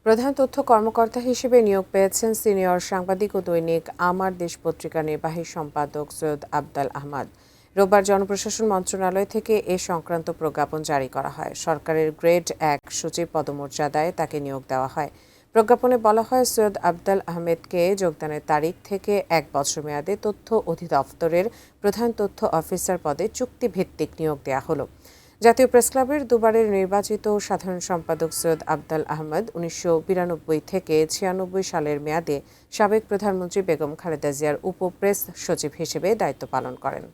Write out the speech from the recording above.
প্রধান তথ্য কর্মকর্তা হিসেবে নিয়োগ পেয়েছেন সিনিয়র সাংবাদিক ও দৈনিক আমার দেশ পত্রিকার নির্বাহী সম্পাদক সৈয়দ আফদাল আহমদ। রোববার জনপ্রশাসন মন্ত্রণালয় থেকে এ সংক্রান্ত প্রজ্ঞাপন জারি করা হয়। সরকারের গ্রেড ১ সচিব পদমর্যাদায় তাকে নিয়োগ দেওয়া হয়। প্রজ্ঞাপনে বলা হয়, সৈয়দ আফদাল আহমেদকে যোগদানের তারিখ থেকে ১ বছর মেয়াদে তথ্য অধিদপ্তরের প্রধান তথ্য অফিসার পদে চুক্তিভিত্তিক নিয়োগ দেওয়া হলো। জাতীয় প্রেসক্লাবের দুবারের নির্বাচিত সাধারণ সম্পাদক সৈয়দ আফদাল আহমদ ১৯৯২ থেকে ৯৬ সালের মেয়াদে সাবেক প্রধানমন্ত্রী বেগম খালেদা জিয়ার উপ প্রেস সচিব হিসেবে দায়িত্ব পালন করেন।